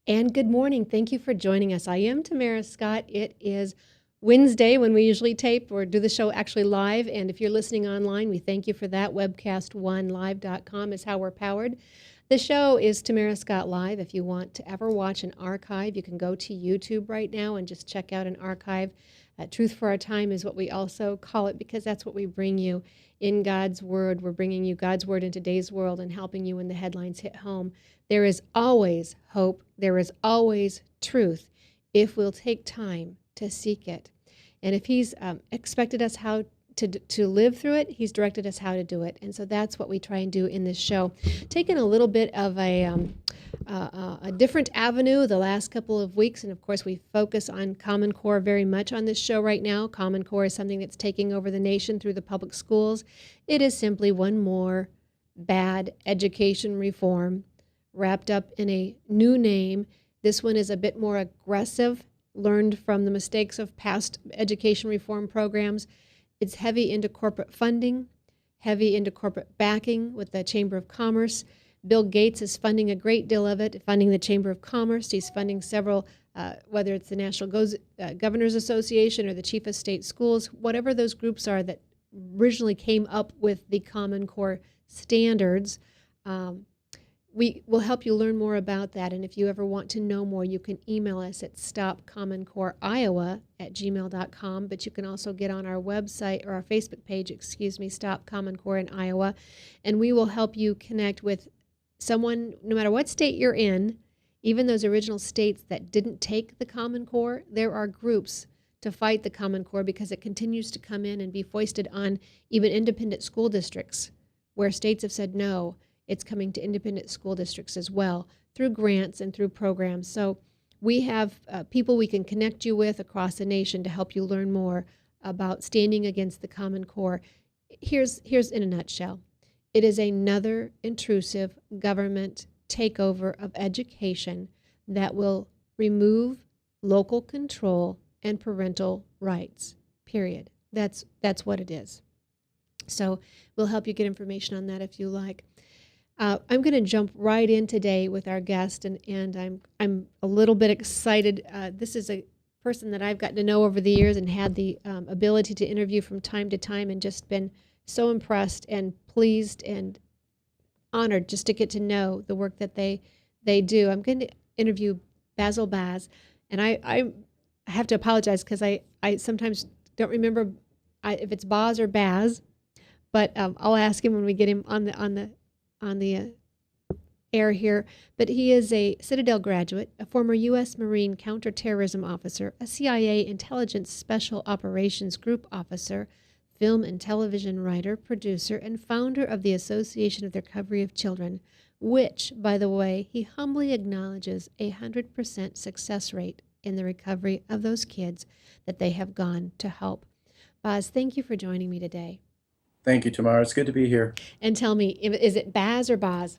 And good morning. Thank you for joining us. I am Tamara Scott. It is Wednesday when we usually tape or do the show actually live. And if you're listening online, we thank you for that. Webcast1live.com is how we're powered. The show is Tamara Scott Live. If you want to ever watch an archive, you can go to YouTube right now and just check out an archive. Truth for Our Time is what we also call it because that's what we bring you in God's Word. We're bringing you God's Word in today's world and helping you when the headlines hit home. There is always hope. There is always truth if we'll take time to seek it. And if He's expected us how to live through it, He's directed us how to do it. And so that's what we try and do in this show. Taking a little bit of a different avenue the last couple of weeks, and of course we focus on Common Core very much on this show right now. Common Core is something that's taking over the nation through the public schools. It is simply one more bad education reform wrapped up in a new name. This one is a bit more aggressive, learned from the mistakes of past education reform programs. It's heavy into corporate funding, heavy into corporate backing with the Chamber of Commerce. Bill Gates is funding a great deal of it, funding the Chamber of Commerce. He's funding several, whether it's the National Governors Association or the Chief of State Schools, whatever those groups are that originally came up with the Common Core standards. We will help you learn more about that. And if you ever want to know more, you can email us at stopcommoncoreiowa@gmail.com. But you can also get on our website or our Facebook page, Stop Common Core in Iowa. And we will help you connect with someone, no matter what state you're in, even those original states that didn't take the Common Core, there are groups to fight the Common Core because it continues to come in and be foisted on even independent school districts where states have said no. It's coming to independent school districts as well through grants and through programs. So we have people we can connect you with across the nation to help you learn more about standing against the Common Core. Here's in a nutshell. It is another intrusive government takeover of education that will remove local control and parental rights, period. That's what it is. So we'll help you get information on that if you like. I'm going to jump right in today with our guest, and I'm a little bit excited. This is a person that I've gotten to know over the years and had the ability to interview from time to time, and just been so impressed and pleased and honored just to get to know the work that they do. I'm going to interview Basil Baz, and I have to apologize because I sometimes don't remember if it's Baz or Baz, but I'll ask him when we get him on the air here. But he is a Citadel graduate, a former U.S. Marine counterterrorism officer, a CIA intelligence special operations group officer, film and television writer, producer, and founder of the Association of the Recovery of Children, which, by the way, he humbly acknowledges 100% success rate in the recovery of those kids that they have gone to help. Baz, thank you for joining me today. Thank you, Tamara. It's good to be here. And tell me, is it Baz or Baz?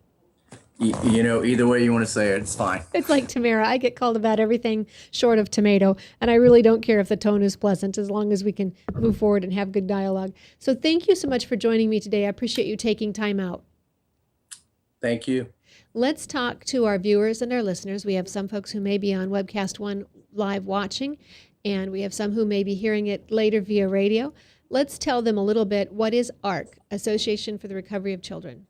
Either way you want to say it, it's fine. It's like Tamara. I get called about everything short of tomato, and I really don't care if the tone is pleasant as long as we can move forward and have good dialogue. So thank you so much for joining me today. I appreciate you taking time out. Thank you. Let's talk to our viewers and our listeners. We have some folks who may be on Webcast One live watching, and we have some who may be hearing it later via radio. Let's tell them a little bit. What is ARC, Association for the Recovery of Children?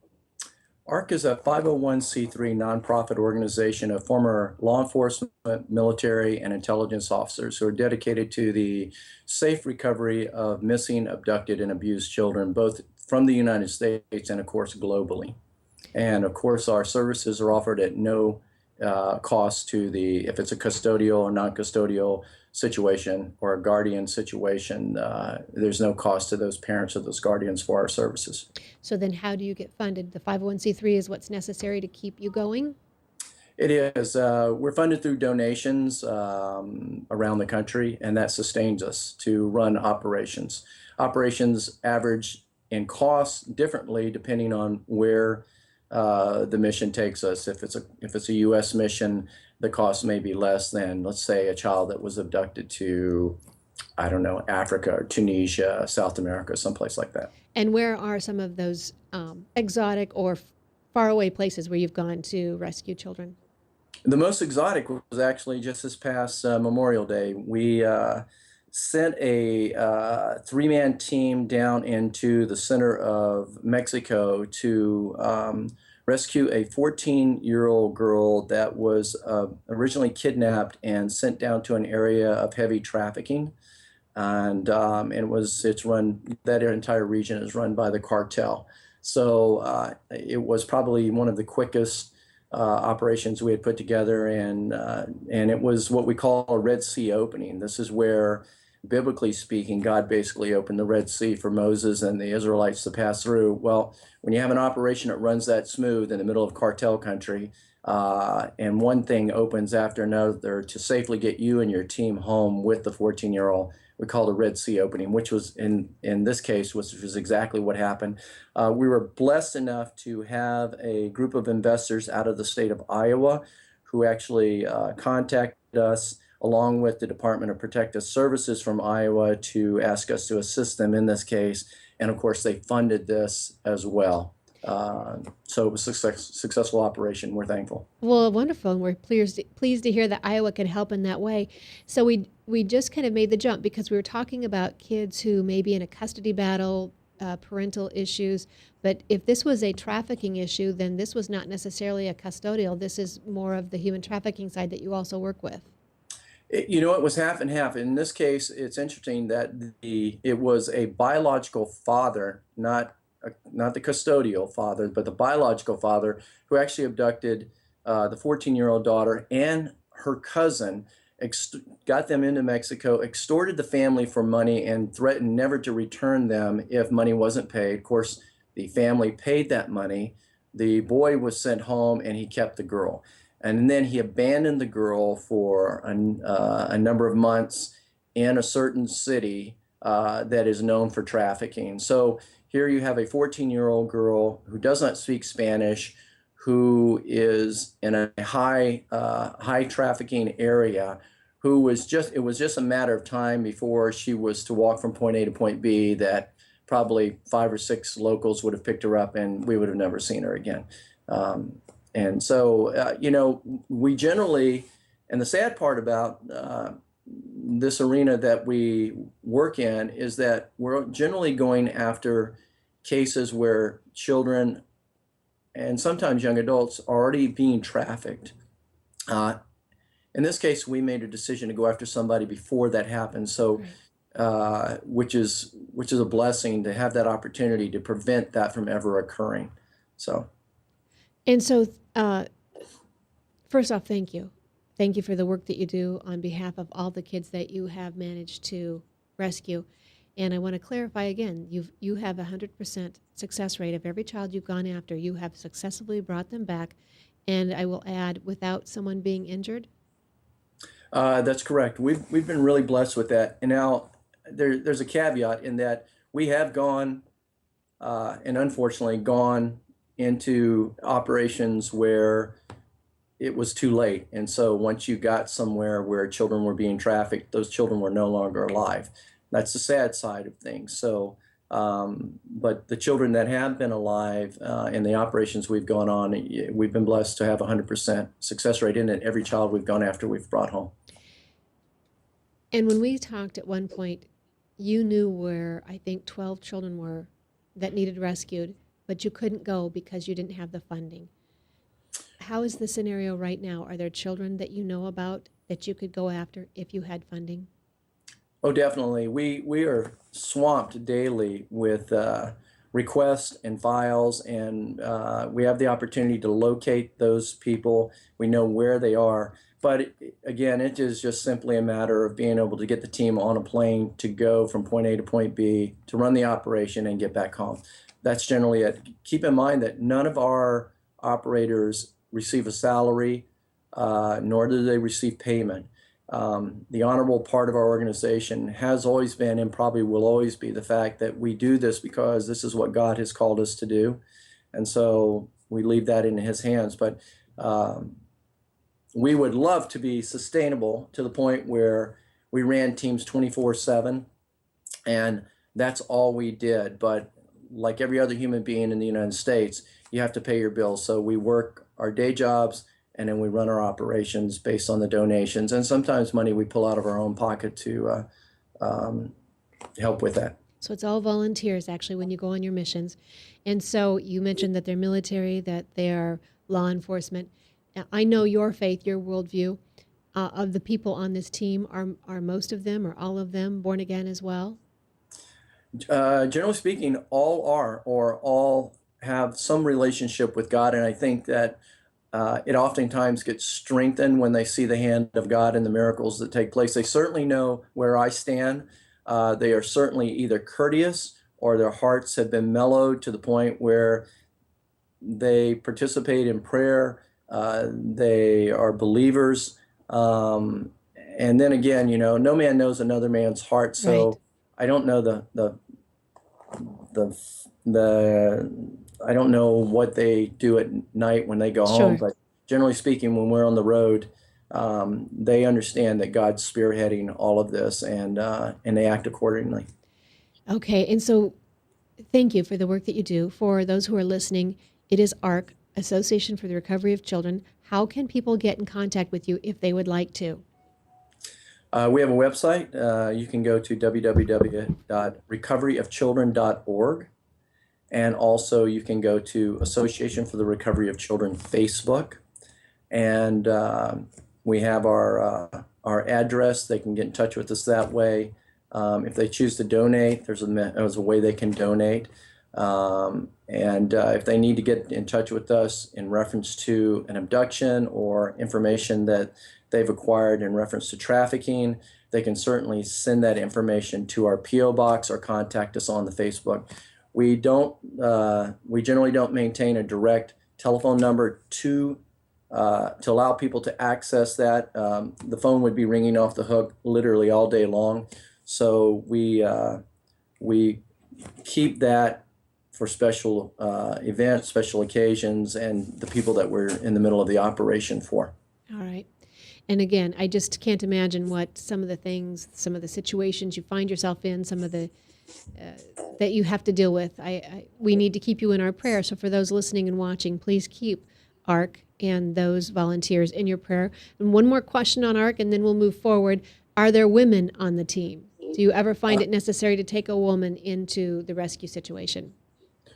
ARC is a 501c3 nonprofit organization of former law enforcement, military, and intelligence officers who are dedicated to the safe recovery of missing, abducted, and abused children, both from the United States and, of course, globally. And, of course, our services are offered at no cost to if it's a custodial or non-custodial situation or a guardian situation, there's no cost to those parents or those guardians for our services. So then how do you get funded? The 501c3 is what's necessary to keep you going? It is. We're funded through donations around the country, and that sustains us to run operations. Operations average in cost differently depending on where the mission takes us. If it's a U.S. mission, the cost may be less than, let's say, a child that was abducted to, I don't know, Africa or Tunisia, South America, someplace like that. And where are some of those exotic or faraway places where you've gone to rescue children? The most exotic was actually just this past Memorial Day. We sent a three-man team down into the center of Mexico to rescue a 14-year-old girl that was originally kidnapped and sent down to an area of heavy trafficking. And it's run, that entire region is run by the cartel. So it was probably one of the quickest operations we had put together, and it was what we call a Red Sea opening. This is where, biblically speaking, God basically opened the Red Sea for Moses and the Israelites to pass through. Well, when you have an operation that runs that smooth in the middle of cartel country, and one thing opens after another to safely get you and your team home with the 14-year-old, we called a Red Sea opening, which was in this case, which was exactly what happened. We were blessed enough to have a group of investors out of the state of Iowa who actually contacted us along with the Department of Protective Services from Iowa to ask us to assist them in this case. And of course, they funded this as well. So it was a successful operation. We're thankful. Well, wonderful, and we're pleased to hear that Iowa can help in that way. So we just kind of made the jump because we were talking about kids who may be in a custody battle, parental issues. But if this was a trafficking issue, then this was not necessarily a custodial. This is more of the human trafficking side that you also work with. It was half and half. In this case, it's interesting that it was a biological father, not the custodial father, but the biological father who actually abducted the 14-year-old daughter and her cousin, got them into Mexico, extorted the family for money, and threatened never to return them if money wasn't paid. Of course, the family paid that money. The boy was sent home, and he kept the girl. And then he abandoned the girl for a number of months in a certain city that is known for trafficking. So here you have a 14-year-old girl who does not speak Spanish, who is in a high trafficking area, it was just a matter of time before she was to walk from point A to point B that probably 5 or 6 locals would have picked her up and we would have never seen her again. And so, we generally, and the sad part about this arena that we work in is that we're generally going after cases where children and sometimes young adults are already being trafficked. In this case, we made a decision to go after somebody before that happened. So, which is a blessing to have that opportunity to prevent that from ever occurring. So. And so, first off, thank you. Thank you for the work that you do on behalf of all the kids that you have managed to rescue. And I want to clarify again, you have a 100% success rate of every child you've gone after. You have successfully brought them back. And I will add, without someone being injured. That's correct. We've been really blessed with that. And now there's a caveat in that we have gone and unfortunately gone into operations where it was too late. And so once you got somewhere where children were being trafficked, those children were no longer alive. That's the sad side of things. So, but the children that have been alive in the operations we've gone on, we've been blessed to have a 100% success rate in it. Every child we've gone after, we've brought home. And when we talked at one point, you knew where I think 12 children were that needed rescued, but you couldn't go because you didn't have the funding. How is the scenario right now? Are there children that you know about that you could go after if you had funding? Oh, definitely. We are swamped daily with requests and files, and we have the opportunity to locate those people. We know where they are. But again, it is just simply a matter of being able to get the team on a plane to go from point A to point B, to run the operation and get back home. That's generally it. Keep in mind that none of our operators receive a salary, nor do they receive payment. The honorable part of our organization has always been and probably will always be the fact that we do this because this is what God has called us to do. And so we leave that in his hands. But we would love to be sustainable to the point where we ran teams 24/7 and that's all we did. But like every other human being in the United States, you have to pay your bills. So we work our day jobs and then we run our operations based on the donations, and sometimes money we pull out of our own pocket to help with that. So it's all volunteers actually when you go on your missions. And so you mentioned that they're military, that they are law enforcement. I know your faith, your worldview. Of the people on this team, are most of them or all of them born again as well? Generally speaking, all are, or all have some relationship with God, and I think that it oftentimes gets strengthened when they see the hand of God and the miracles that take place. They certainly know where I stand. They are certainly either courteous or their hearts have been mellowed to the point where they participate in prayer. They are believers. And then again, no man knows another man's heart. Right. So I don't know the I don't know what they do at night when they go home, Sure. but generally speaking, when we're on the road, they understand that God's spearheading all of this, and they act accordingly. Okay. And so thank you for the work that you do. For those who are listening, it is ARC, Association for the Recovery of Children. How can people get in contact with you if they would like to? We have a website. You can go to www.recoveryofchildren.org. And also you can go to Association for the Recovery of Children Facebook. And we have our address. They can get in touch with us that way. If they choose to donate, there's a way they can donate. And if they need to get in touch with us in reference to an abduction or information that they've acquired in reference to trafficking, they can certainly send that information to our P.O. box or contact us on the Facebook. We generally don't maintain a direct telephone number to allow people to access that. The phone would be ringing off the hook literally all day long. So we keep that for special events, special occasions, and the people that we're in the middle of the operation for. All right. And again, I just can't imagine what some of the things, some of the situations you find yourself in, some of the that you have to deal with. We need to keep you in our prayer. So for those listening and watching, please keep ARC and those volunteers in your prayer. And one more question on ARC, and then we'll move forward. Are there women on the team? Do you ever find it necessary to take a woman into the rescue situation?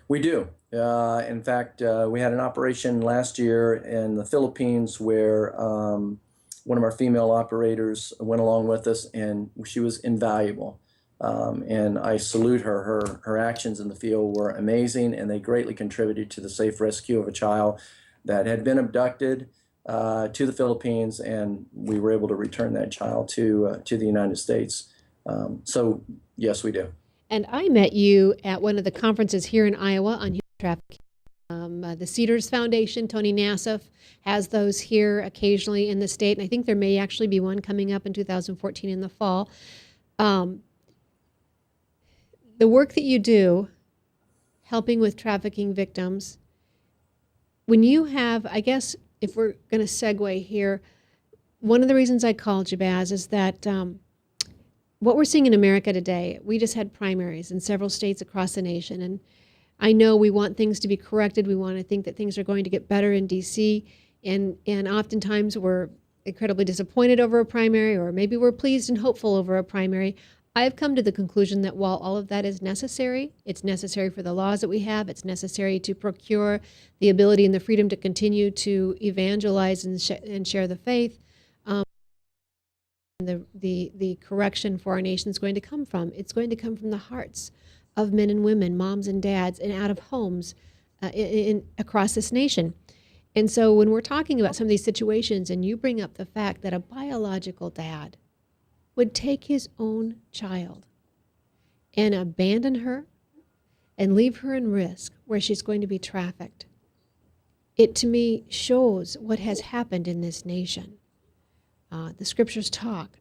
We do. In fact, we had an operation last year in the Philippines where one of our female operators went along with us, and she was invaluable. And I salute her. Her actions in the field were amazing, and they greatly contributed to the safe rescue of a child that had been abducted to the Philippines, and we were able to return that child to the United States. So yes, we do. And I met you at one of the conferences here in Iowa on human trafficking. The Cedars Foundation, Tony Nassif, has those here occasionally in the state, and I think there may actually be one coming up in 2014 in the fall. The work that you do, helping with trafficking victims, when you have, I guess, if we're going to segue here, one of the reasons I called you, Baz, is that what we're seeing in America today, we just had primaries in several states across the nation, and I know we want things to be corrected. We want to think that things are going to get better in D.C., and oftentimes we're incredibly disappointed over a primary, or maybe we're pleased and hopeful over a primary. I've come to the conclusion that while all of that is necessary, it's necessary for the laws that we have, it's necessary to procure the ability and the freedom to continue to evangelize and share the faith. The correction for our nation is going to come from. It's going to come from the hearts of men and women, moms and dads, and out of homes across this nation. And so when we're talking about some of these situations, and you bring up the fact that a biological dad would take his own child and abandon her and leave her in risk where she's going to be trafficked, it to me shows what has happened in this nation. The scriptures talk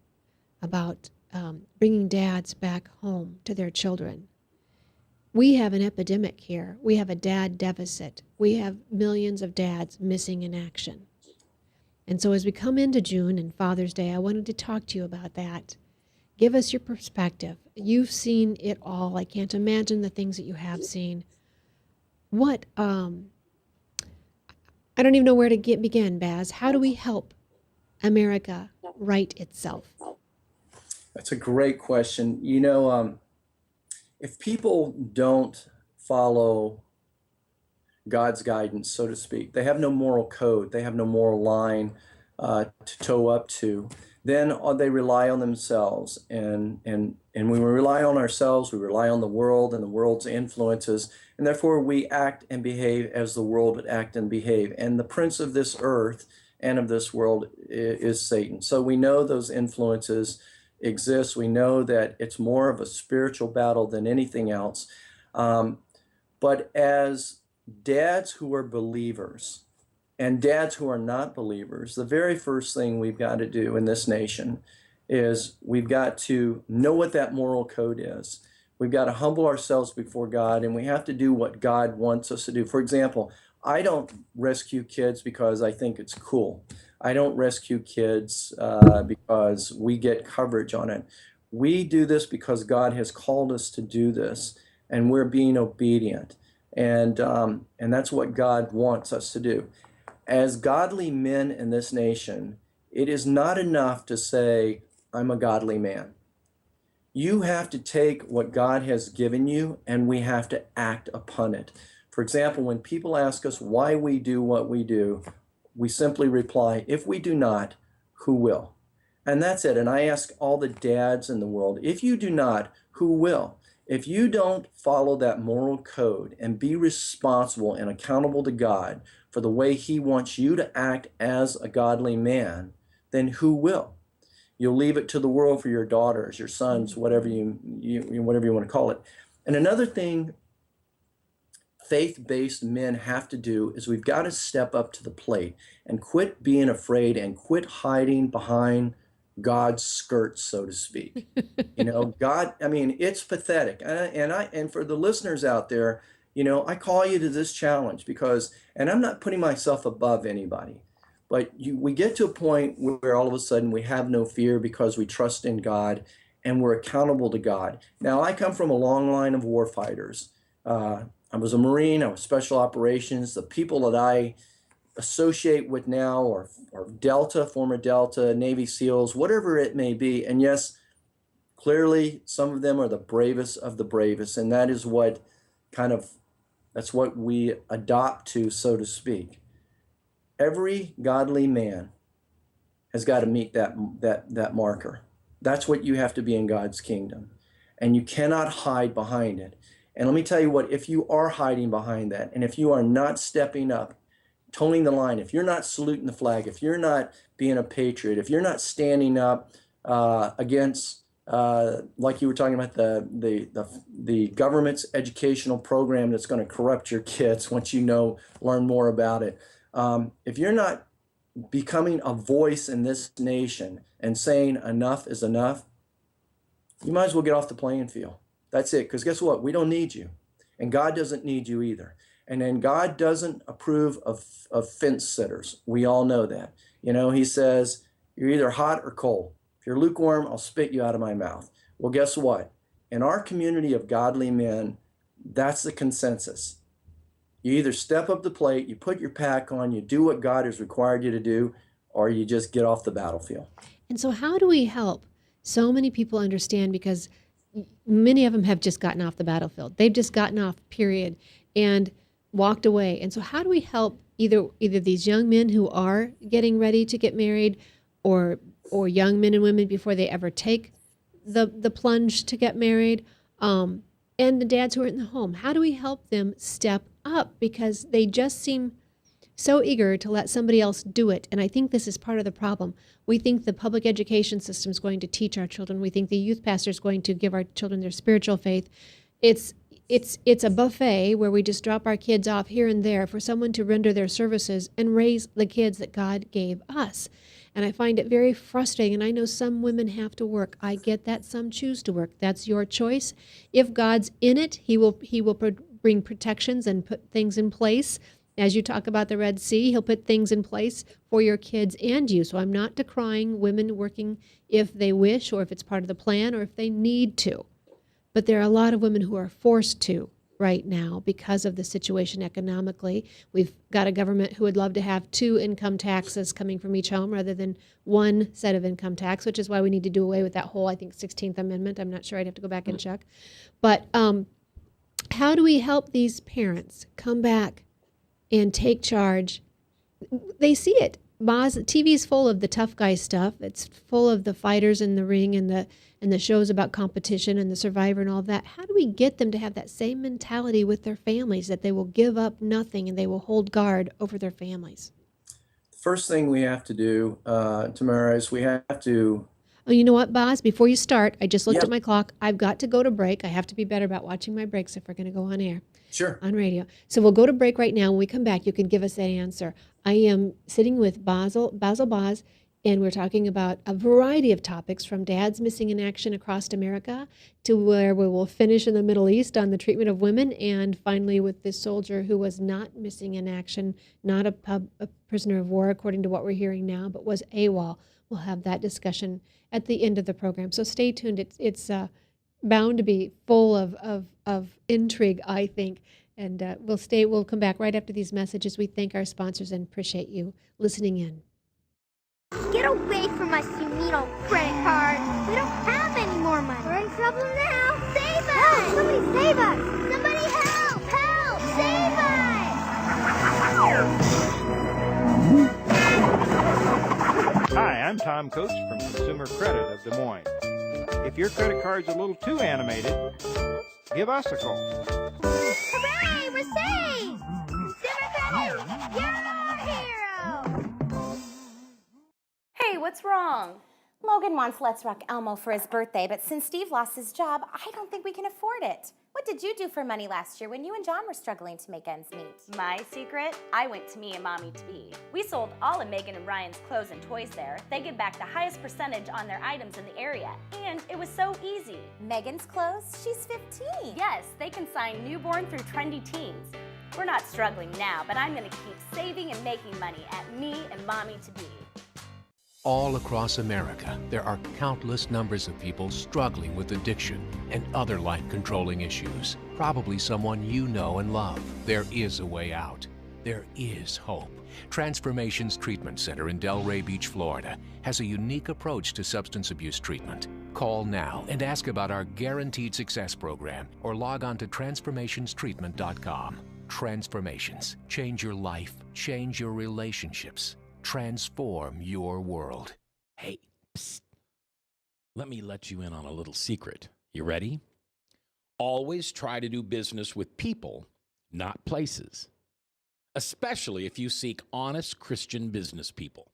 about bringing dads back home to their children. We have an epidemic here. We have a dad deficit. We have millions of dads missing in action. And so as we come into June and Father's Day, I wanted to talk to you about that. Give us your perspective. You've seen it all. I can't imagine the things that you have seen. What I don't even know where to begin, Baz. How do we help America right itself? That's a great question. If people don't follow God's guidance, so to speak, they have no moral code, they have no moral line to toe up to, then they rely on themselves. And when we rely on ourselves, we rely on the world and the world's influences, and therefore we act and behave as the world would act and behave. And the prince of this earth and of this world is Satan. So we know those influences exist. We know that it's more of a spiritual battle than anything else. But as dads who are believers and dads who are not believers, the very first thing we've got to do in this nation is we've got to know what that moral code is. We've got to humble ourselves before God, and we have to do what God wants us to do. For example, I don't rescue kids because I think it's cool. I don't rescue kids because we get coverage on it. We do this because God has called us to do this, and we're being obedient. And that's what God wants us to do. As godly men in this nation, it is not enough to say, I'm a godly man. You have to take what God has given you, and we have to act upon it. For example, when people ask us why we do what we do, we simply reply, if we do not, who will? And that's it. And I ask all the dads in the world, if you do not, who will? If you don't follow that moral code and be responsible and accountable to God for the way He wants you to act as a godly man, then who will? You'll leave it to the world for your daughters, your sons, whatever you whatever you want to call it. And another thing faith-based men have to do is we've got to step up to the plate and quit being afraid and quit hiding behind God's skirts, so to speak. God, I mean, it's pathetic. And for the listeners out there, I call you to this challenge because, and I'm not putting myself above anybody, but we get to a point where all of a sudden we have no fear because we trust in God and we're accountable to God. Now, I come from a long line of war fighters. I was a Marine, I was special operations. The people that I associate with now are Delta, former Delta, Navy SEALs, whatever it may be. And yes, clearly some of them are the bravest of the bravest. And that is what that's what we adopt to, so to speak. Every godly man has got to meet that marker. That's what you have to be in God's kingdom. And you cannot hide behind it. And let me tell you what, if you are hiding behind that, and if you are not stepping up, toning the line, if you're not saluting the flag, if you're not being a patriot, if you're not standing up against, like you were talking about, the government's educational program that's going to corrupt your kids once learn more about it. If you're not becoming a voice in this nation and saying enough is enough, you might as well get off the playing field. That's it. Because guess what? We don't need you. And God doesn't need you either. And then God doesn't approve of fence sitters. We all know that. He says, you're either hot or cold. If you're lukewarm, I'll spit you out of my mouth. Well, guess what? In our community of godly men, that's the consensus. You either step up the plate, you put your pack on, you do what God has required you to do, or you just get off the battlefield. And so how do we help so many people understand? Because many of them have just gotten off the battlefield. They've just gotten off, period, and walked away. And so how do we help either these young men who are getting ready to get married or young men and women before they ever take the plunge to get married, and the dads who are in the home? How do we help them step up? Because they just seem so eager to let somebody else do it. And I think this is part of the problem. We think the public education system is going to teach our children. We think the youth pastor is going to give our children their spiritual faith. It's a buffet where we just drop our kids off here and there for someone to render their services and raise the kids that God gave us. And I find it very frustrating. And I know some women have to work. I get that. Some choose to work. That's your choice. If God's in it, He will bring protections and put things in place. As you talk about the Red Sea, He'll put things in place for your kids and you. So I'm not decrying women working if they wish or if it's part of the plan or if they need to. But there are a lot of women who are forced to right now because of the situation economically. We've got a government who would love to have two income taxes coming from each home rather than one set of income tax, which is why we need to do away with that whole, I think, 16th Amendment. I'm not sure. I'd have to go back and check. But how do we help these parents come back and take charge? They see it. TV's full of the tough guy stuff. It's full of the fighters in the ring and the shows about competition and the Survivor and all that. How do we get them to have that same mentality with their families, that they will give up nothing and they will hold guard over their families? First thing we have to do, Tamara, is we have to. Oh, you know what, Boz? Before you start, I just looked at Yep, my clock. I've got to go to break. I have to be better about watching my breaks if we're going to go on air. sure. On radio. So we'll go to break right now. When we come back, you can give us that answer. I am sitting with Basil Boz, and we're talking about a variety of topics from dads missing in action across America to where we will finish in the Middle East on the treatment of women, and finally with this soldier who was not missing in action, not a prisoner of war, according to what we're hearing now, but was AWOL. We'll have that discussion at the end of the program. So stay tuned. It's bound to be full of intrigue, I think. And we'll come back right after these messages. We thank our sponsors and appreciate you listening in. Get away from us, you neat old credit card. We don't have any more money. We're in trouble now. Save us! Help, somebody save us! Somebody help! Help! Save us! Hi, I'm Tom Coates from Consumer Credit of Des Moines. If your credit card's a little too animated, give us a call. Hooray! We're saved! Consumer Credit, you're our hero! Hey, what's wrong? Logan wants Let's Rock Elmo for his birthday, but since Steve lost his job, I don't think we can afford it. What did you do for money last year when you and John were struggling to make ends meet? My secret? I went to Me and Mommy to Be. We sold all of Megan and Ryan's clothes and toys there. They give back the highest percentage on their items in the area, and it was so easy. Megan's clothes? She's 15. Yes, they can sign newborn through trendy teens. We're not struggling now, but I'm gonna keep saving and making money at Me and Mommy to Be. All across America, there are countless numbers of people struggling with addiction and other life-controlling issues. Probably someone you know and love. There is a way out. There is hope. Transformations Treatment Center in Delray Beach, Florida, has a unique approach to substance abuse treatment. Call now and ask about our Guaranteed Success program or log on to transformationstreatment.com. Transformations. Change your life. Change your relationships. Transform your world. Hey, psst. Let me let you in on a little secret. You ready? Always try to do business with people, not places. Especially if you seek honest Christian business people.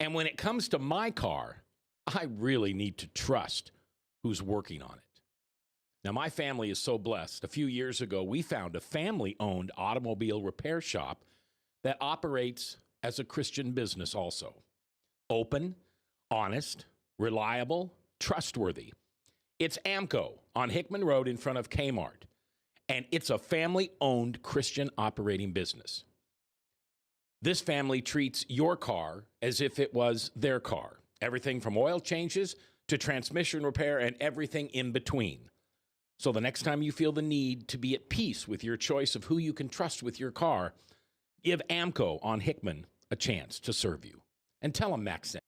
And when it comes to my car, I really need to trust who's working on it. Now, my family is so blessed. A few years ago, we found a family-owned automobile repair shop that operates as a Christian business also. Open, honest, reliable, trustworthy. It's AMCO on Hickman Road in front of Kmart, and it's a family-owned Christian operating business. This family treats your car as if it was their car. Everything from oil changes to transmission repair and everything in between. So the next time you feel the need to be at peace with your choice of who you can trust with your car, give AMCO on Hickman a chance to serve you. And tell them Max sent.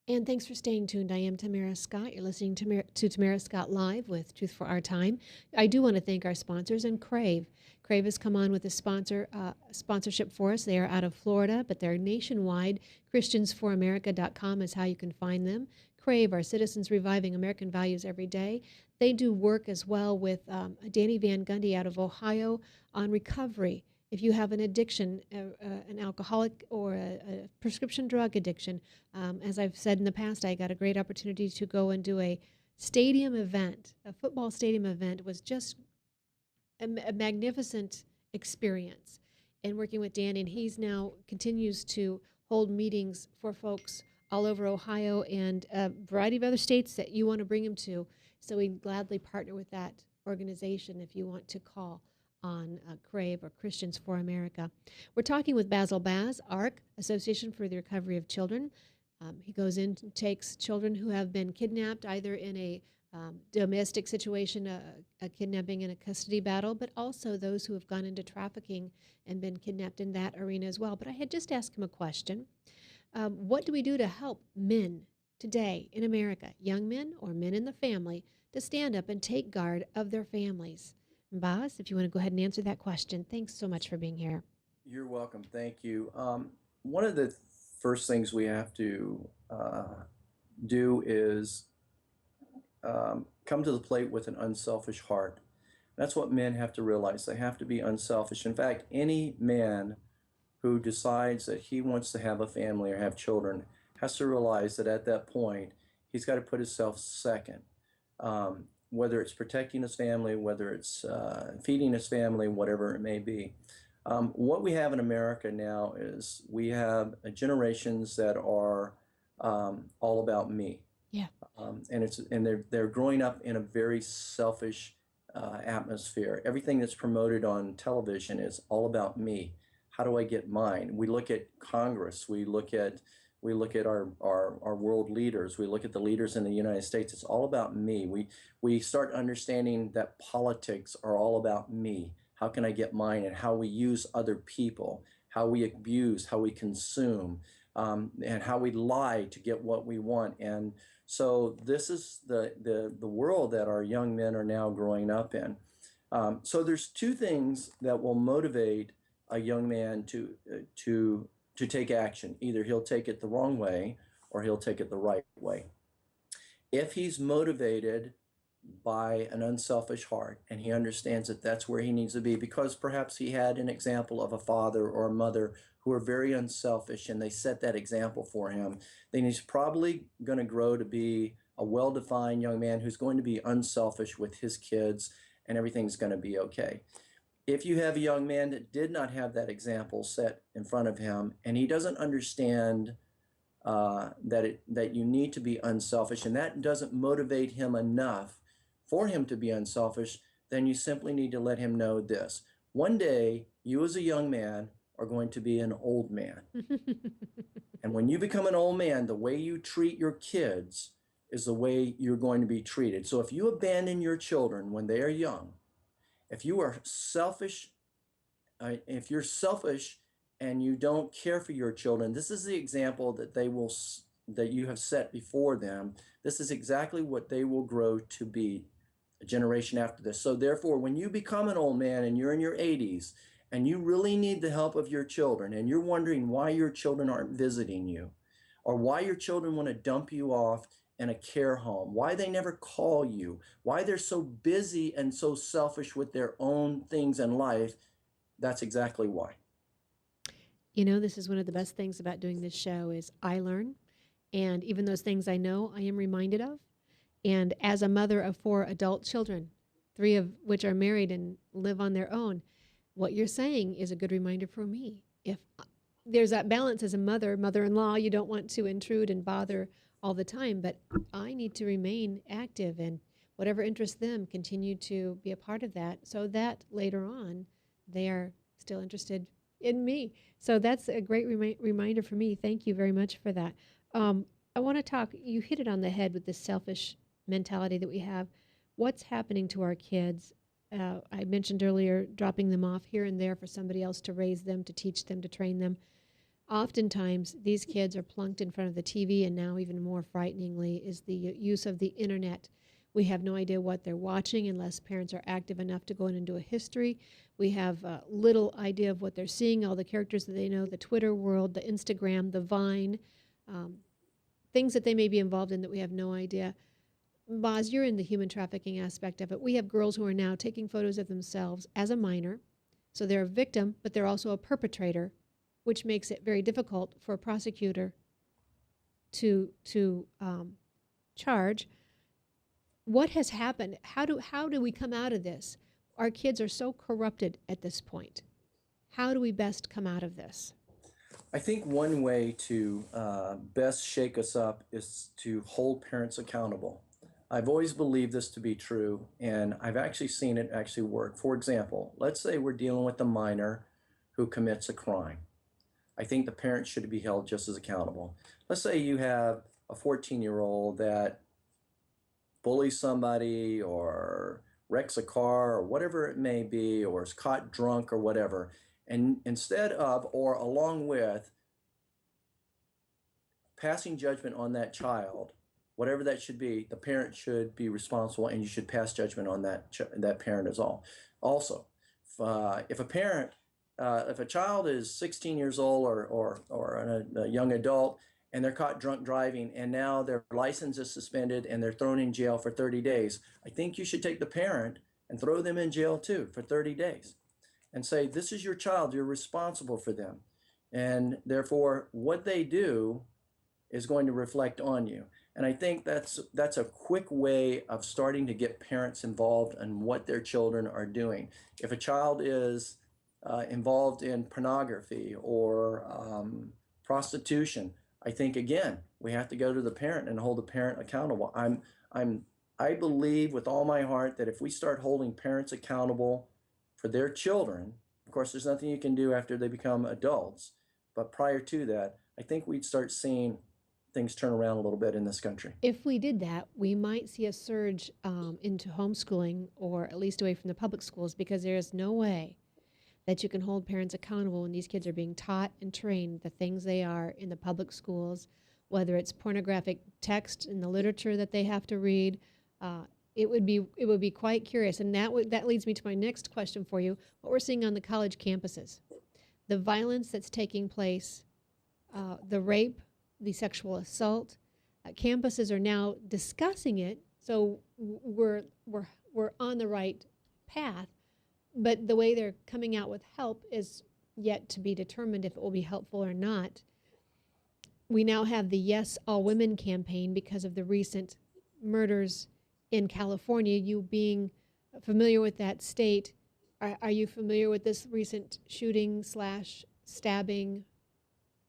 And thanks for staying tuned. I am Tamara Scott. You're listening to Tamara Scott Live with Truth for Our Time. I do want to thank our sponsors and Crave. Crave has come on with a sponsorship for us. They are out of Florida, but they're nationwide. ChristiansForAmerica.com is how you can find them. Crave, our citizens reviving American values every day. They do work as well with Danny Van Gundy out of Ohio on recovery. If you have an addiction, an alcoholic or a prescription drug addiction, as I've said in the past, I got a great opportunity to go and do a stadium event. A football stadium event was just a magnificent experience. And working with Dan, and he's now continues to hold meetings for folks all over Ohio and a variety of other states that you want to bring him to. So we'd gladly partner with that organization if you want to call on Crave or Christians for America. We're talking with Basil Baz, ARC, Association for the Recovery of Children. He goes in and takes children who have been kidnapped either in a domestic situation, a kidnapping and a custody battle, but also those who have gone into trafficking and been kidnapped in that arena as well. But I had just asked him a question. What do we do to help men today in America, young men or men in the family, to stand up and take guard of their families? Boz, if you want to go ahead and answer that question. Thanks so much for being here. You're welcome. Thank you. One of the first things we have to do is come to the plate with an unselfish heart. That's what men have to realize. They have to be unselfish. In fact, any man who decides that he wants to have a family or have children has to realize that at that point, he's got to put himself second. Whether it's protecting his family, whether it's feeding his family, whatever it may be. What we have in America now is we have generations that are all about me. Yeah. And they're growing up in a very selfish atmosphere. Everything that's promoted on television is all about me. How do I get mine? We look at Congress. We look at our world leaders. We look at the leaders in the United States. It's all about me. We start understanding that politics are all about me. How can I get mine? And how we use other people, how we abuse, how we consume, and how we lie to get what we want. And so this is the world that our young men are now growing up in. So there's two things that will motivate a young man to take action. Either he'll take it the wrong way or he'll take it the right way. If he's motivated by an unselfish heart and he understands that that's where he needs to be because perhaps he had an example of a father or a mother who are very unselfish and they set that example for him, then he's probably going to grow to be a well-defined young man who's going to be unselfish with his kids and everything's going to be okay. If you have a young man that did not have that example set in front of him and he doesn't understand that you need to be unselfish and that doesn't motivate him enough for him to be unselfish, then you simply need to let him know this. One day, you as a young man are going to be an old man. And when you become an old man, the way you treat your kids is the way you're going to be treated. So if you abandon your children when they are young, if you are selfish, if you're selfish and you don't care for your children, this is the example that you have set before them. This is exactly what they will grow to be a generation after this. So therefore, when you become an old man and you're in your 80s and you really need the help of your children and you're wondering why your children aren't visiting you or why your children want to dump you off in a care home, why they never call you, why they're so busy and so selfish with their own things in life, that's exactly why. You know, this is one of the best things about doing this show is I learn, and even those things I know, I am reminded of. And as a mother of 4 adult children, 3 of which are married and live on their own, what you're saying is a good reminder for me. If there's that balance as a mother-in-law, you don't want to intrude and bother all the time, but I need to remain active and whatever interests them, continue to be a part of that so that later on they are still interested in me. So that's a great reminder for me. Thank you very much for that. I want to talk, you hit it on the head with this selfish mentality that we have. What's happening to our kids? I mentioned earlier dropping them off here and there for somebody else to raise them, to teach them, to train them. Oftentimes, these kids are plunked in front of the TV, and now even more frighteningly is the use of the internet. We have no idea what they're watching unless parents are active enough to go in and do a history. We have little idea of what they're seeing, all the characters that they know, the Twitter world, the Instagram, the Vine, things that they may be involved in that we have no idea. Boz, you're in the human trafficking aspect of it. We have girls who are now taking photos of themselves as a minor. So they're a victim, but they're also a perpetrator, which makes it very difficult for a prosecutor to charge. What has happened? How do we come out of this? Our kids are so corrupted at this point. How do we best come out of this? I think one way to best shake us up is to hold parents accountable. I've always believed this to be true, and I've actually seen it actually work. For example, let's say we're dealing with a minor who commits a crime. I think the parents should be held just as accountable. Let's say you have a 14-year-old that bullies somebody or wrecks a car or whatever it may be, or is caught drunk or whatever, and instead of or along with passing judgment on that child, whatever that should be, the parent should be responsible, and you should pass judgment on that parent as all. Also, if a parent, if a child is 16 years old or a young adult, and they're caught drunk driving, and now their license is suspended and they're thrown in jail for 30 days, I think you should take the parent and throw them in jail too for 30 days and say, this is your child, you're responsible for them. And therefore, what they do is going to reflect on you. And I think that's a quick way of starting to get parents involved in what their children are doing. If a child is involved in pornography or prostitution, I think again we have to go to the parent and hold the parent accountable. I believe with all my heart that if we start holding parents accountable for their children, of course there's nothing you can do after they become adults, but prior to that, I think we'd start seeing things turn around a little bit in this country. If we did that, we might see a surge into homeschooling, or at least away from the public schools, because there is no way that you can hold parents accountable when these kids are being taught and trained the things they are in the public schools, whether it's pornographic text in the literature that they have to read. It would be quite curious, and that leads me to my next question for you: what we're seeing on the college campuses, the violence that's taking place, the rape, the sexual assault. Campuses are now discussing it, so we're on the right path. But the way they're coming out with help is yet to be determined if it will be helpful or not. We now have the Yes All Women campaign because of the recent murders in California. You being familiar with that state, are you familiar with this recent shooting/stabbing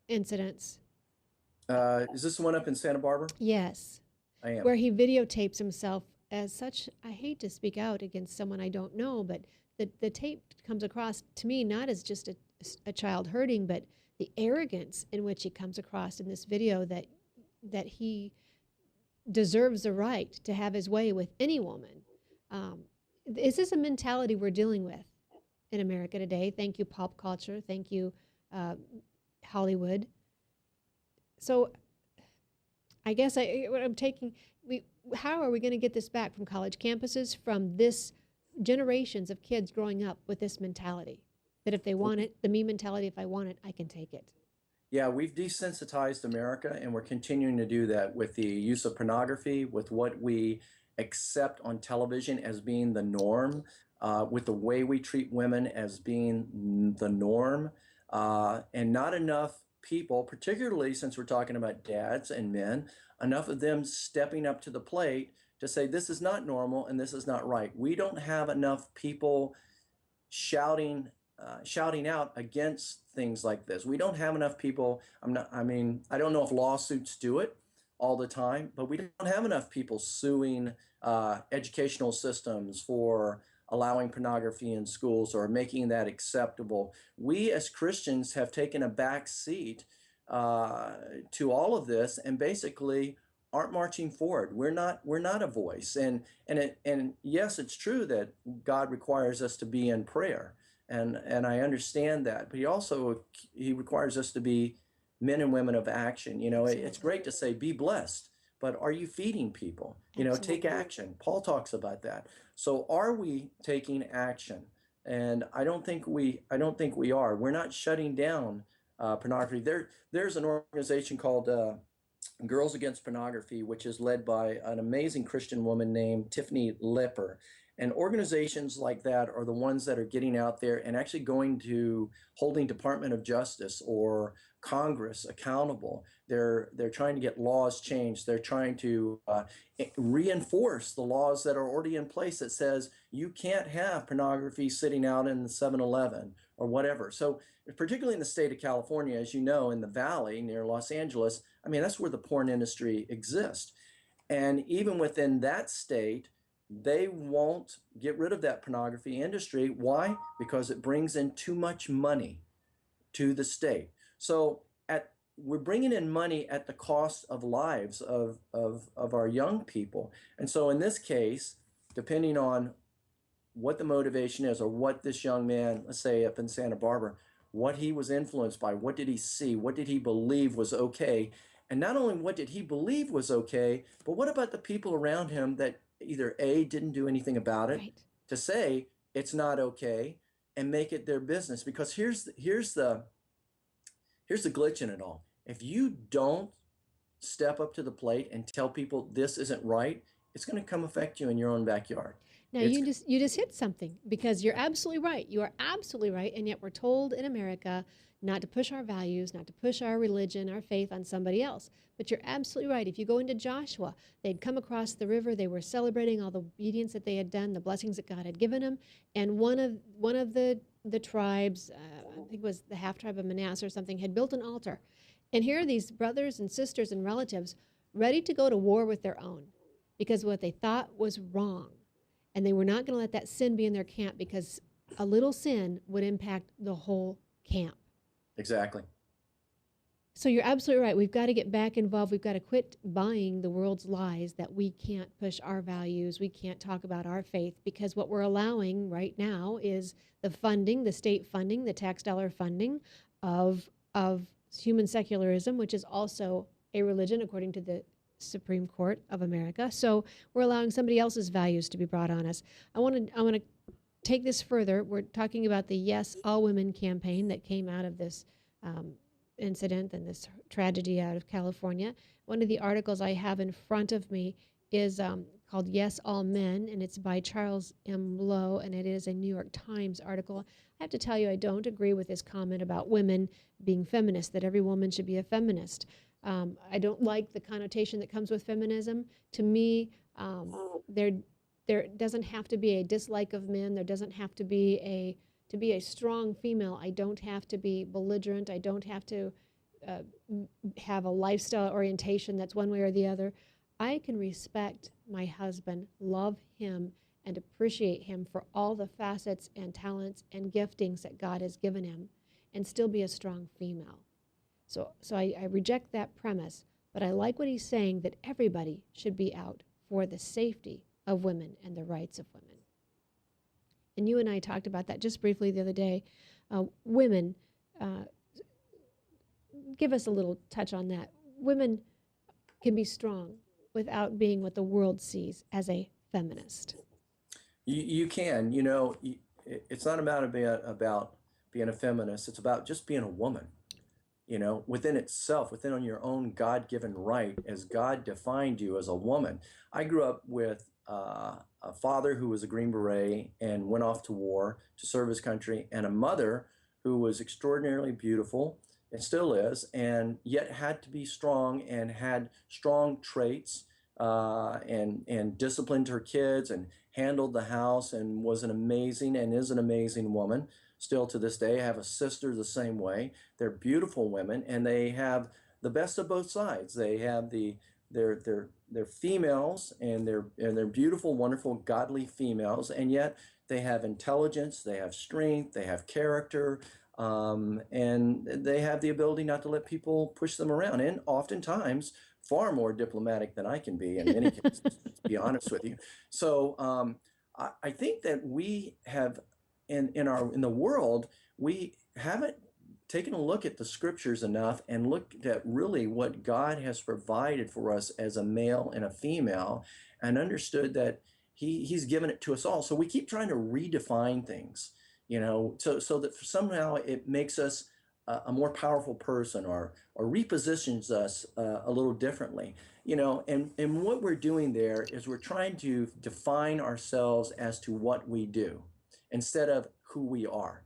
incidents? Is this the one up in Santa Barbara? Yes. I am. Where he videotapes himself as such. I hate to speak out against someone I don't know, but the tape comes across to me not as just a child hurting, but the arrogance in which he comes across in this video, that he deserves the right to have his way with any woman. Is this a mentality we're dealing with in America today? Thank you, pop culture. Thank you, Hollywood. So I guess how are we going to get this back from college campuses, from this generations of kids growing up with this mentality, that if they want it, the me mentality, if I want it, I can take it? Yeah, we've desensitized America, and we're continuing to do that with the use of pornography, with what we accept on television as being the norm, with the way we treat women as being the norm, and not enough people, particularly since we're talking about dads and men, enough of them stepping up to the plate to say this is not normal and this is not right. We don't have enough people shouting out against things like this. We don't have enough people. I don't know if lawsuits do it all the time, but we don't have enough people suing educational systems for allowing pornography in schools or making that acceptable. We as Christians have taken a back seat to all of this, and basically aren't marching forward. We're not a voice. And yes, it's true that God requires us to be in prayer, and I understand that, but he requires us to be men and women of action. It's great to say be blessed, but are you feeding people? Take action. Paul talks about that. So are we taking action? And I don't think we are. We're not shutting down pornography. There's an organization called Girls Against Pornography, which is led by an amazing Christian woman named Tiffany Lepper. And organizations like that are the ones that are getting out there and actually going to holding Department of Justice or Congress accountable. They're trying to get laws changed. They're trying to reinforce the laws that are already in place that says you can't have pornography sitting out in the 7-Eleven or whatever. So particularly in the state of California, as you know, in the Valley near Los Angeles, that's where the porn industry exists. And even within that state, they won't get rid of that pornography industry. Why? Because it brings in too much money to the state. So we're bringing in money at the cost of lives of our young people. And so in this case, depending on what the motivation is, or what this young man, let's say up in Santa Barbara, what he was influenced by, what did he see, what did he believe was okay? And not only what did he believe was okay, but what about the people around him that either A, didn't do anything about it, Right. to say it's not okay and make it their business? Because here's the glitch in it all. If you don't step up to the plate and tell people this isn't right, it's going to come affect you in your own backyard. Now It's you just hit something, because you're absolutely right. You are absolutely right, and yet we're told in America not to push our values, not to push our religion, our faith on somebody else. But you're absolutely right. If you go into Joshua, they'd come across the river. They were celebrating all the obedience that they had done, the blessings that God had given them, and one of the tribes, I think it was the half tribe of Manasseh or something, had built an altar. And here are these brothers and sisters and relatives ready to go to war with their own, because what they thought was wrong. And they were not going to let that sin be in their camp, because a little sin would impact the whole camp. exactly. So you're absolutely right. We've got to get back involved. We've got to quit buying the world's lies that we can't push our values, we can't talk about our faith, because what we're allowing right now is the funding, the state funding, the tax dollar funding of human secularism, which is also a religion according to the Supreme Court of America. So we're allowing somebody else's values to be brought on us. I want to take this further. We're talking about the Yes All Women campaign that came out of this incident and this tragedy out of California. One of the articles I have in front of me is called Yes All Men, and it's by Charles M. Lowe, and it is a New York Times article. I have to tell you, I don't agree with his comment about women being feminists, that every woman should be a feminist. I don't like the connotation that comes with feminism. To me, there doesn't have to be a dislike of men. There doesn't have to be a strong female. I don't have to be belligerent. I don't have to have a lifestyle orientation that's one way or the other. I can respect my husband, love him, and appreciate him for all the facets and talents and giftings that God has given him, and still be a strong female. So I reject that premise, but I like what he's saying, that everybody should be out for the safety of women and the rights of women. And you and I talked about that just briefly the other day. Women, give us a little touch on that. Women can be strong without being what the world sees as a feminist. You can, it's not about being a feminist. It's about just being a woman. Within itself, within your own God-given right, as God defined you as a woman. I grew up with a father who was a Green Beret and went off to war to serve his country, and a mother who was extraordinarily beautiful, and still is, and yet had to be strong and had strong traits, and disciplined her kids and handled the house, and was an amazing and is an amazing woman. Still to this day, I have a sister the same way. They're beautiful women, and they have the best of both sides. They have they're females, and they're beautiful, wonderful, godly females, and yet they have intelligence, they have strength, they have character, and they have the ability not to let people push them around, and oftentimes far more diplomatic than I can be in many cases, to be honest with you. So I think that we have in the world, we haven't taken a look at the scriptures enough and looked at really what God has provided for us as a male and a female, and understood that he's given it to us all. So we keep trying to redefine things, so that somehow it makes us a more powerful person, or repositions us a little differently, and what we're doing there is we're trying to define ourselves as to what we do instead of who we are.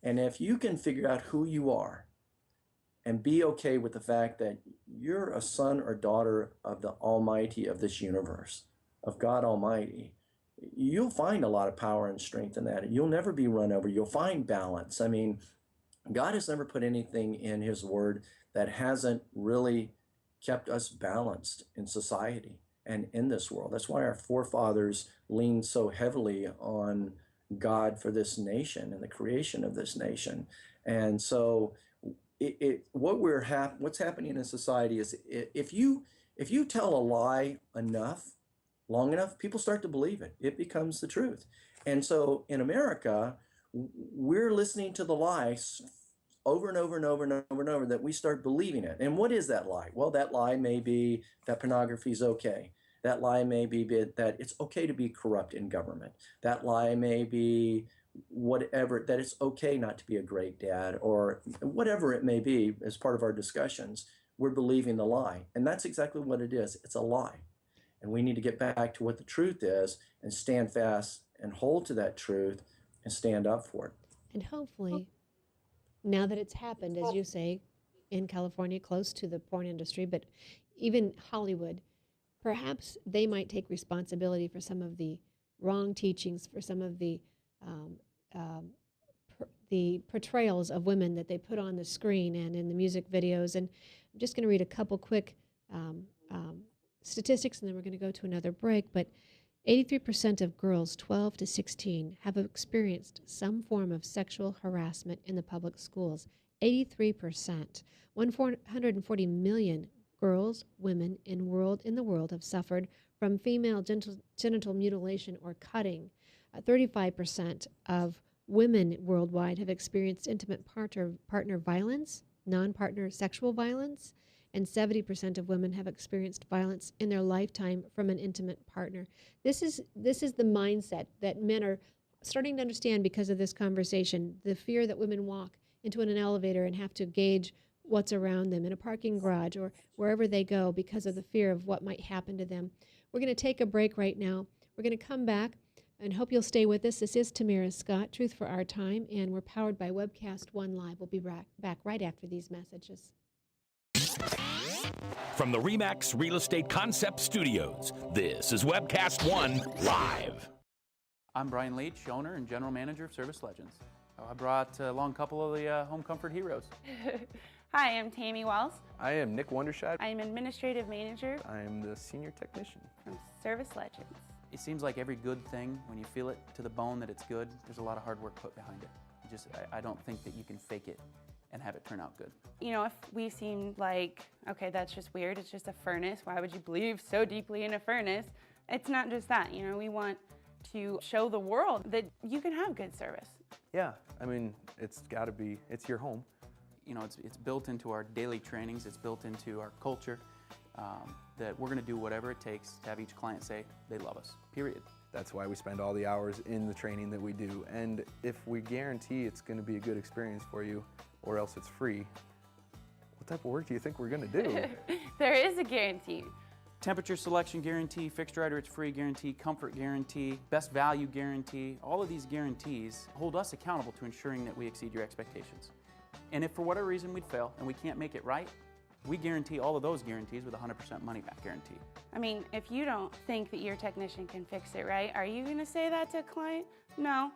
And if you can figure out who you are and be okay with the fact that you're a son or daughter of the Almighty of this universe, of God Almighty, you'll find a lot of power and strength in that. You'll never be run over. You'll find balance. I mean, God has never put anything in his word that hasn't really kept us balanced in society and in this world. That's why our forefathers leaned so heavily on God for this nation and the creation of this nation. And so what's happening in society is if you tell a lie enough, long enough, people start to believe it. It becomes the truth. And so in America, we're listening to the lies over and over and over and over and over that we start believing it. And what is that lie? Well, that lie may be that pornography is okay. That lie may be that it's okay to be corrupt in government. That lie may be whatever, that it's okay not to be a great dad, or whatever it may be. As part of our discussions, we're believing the lie. And that's exactly what it is. It's a lie. And we need to get back to what the truth is and stand fast and hold to that truth and stand up for it. And hopefully, now that it's happened, as you say, in California, close to the porn industry, but even Hollywood, perhaps they might take responsibility for some of the wrong teachings, for some of the portrayals of women that they put on the screen and in the music videos. And I'm just going to read a couple quick statistics, and then we're going to go to another break. But 83% of girls 12 to 16 have experienced some form of sexual harassment in the public schools. 83%. 140 million girls, women in the world have suffered from female genital mutilation or cutting. 35% of women worldwide have experienced intimate partner violence, non-partner sexual violence, and 70% of women have experienced violence in their lifetime from an intimate partner. This is the mindset that men are starting to understand because of this conversation. The fear that women walk into an elevator and have to gauge what's around them in a parking garage or wherever they go because of the fear of what might happen to them. We're going to take a break right now. We're going to come back and hope you'll stay with us. This is Tamara Scott, Truth for Our Time, and we're powered by Webcast One Live. We'll be back right after these messages. From the RE/MAX Real Estate Concept Studios, this is Webcast One Live. I'm Brian Leach, owner and general manager of Service Legends. I brought along a couple of the home comfort heroes. Hi, I'm Tammy Wells. I am Nick Wondershad. I'm administrative manager. I am the senior technician from Service Legends. It seems like every good thing, when you feel it to the bone that it's good, there's a lot of hard work put behind it. I don't think that you can fake it and have it turn out good. You know, if we seem like, okay, that's just weird, it's just a furnace, why would you believe so deeply in a furnace? It's not just that, you know, we want to show the world that you can have good service. Yeah, I mean, it's gotta be, it's your home. You know, it's built into our daily trainings, it's built into our culture, that we're gonna do whatever it takes to have each client say they love us, period. That's why we spend all the hours in the training that we do. And if we guarantee it's gonna be a good experience for you, or else it's free, what type of work do you think we're gonna do? There is a guarantee. Temperature selection guarantee, fixed right or it's free guarantee, comfort guarantee, best value guarantee. All of these guarantees hold us accountable to ensuring that we exceed your expectations. And if for whatever reason we'd fail and we can't make it right, we guarantee all of those guarantees with a 100% money back guarantee. I mean, if you don't think that your technician can fix it right, are you gonna say that to a client? No.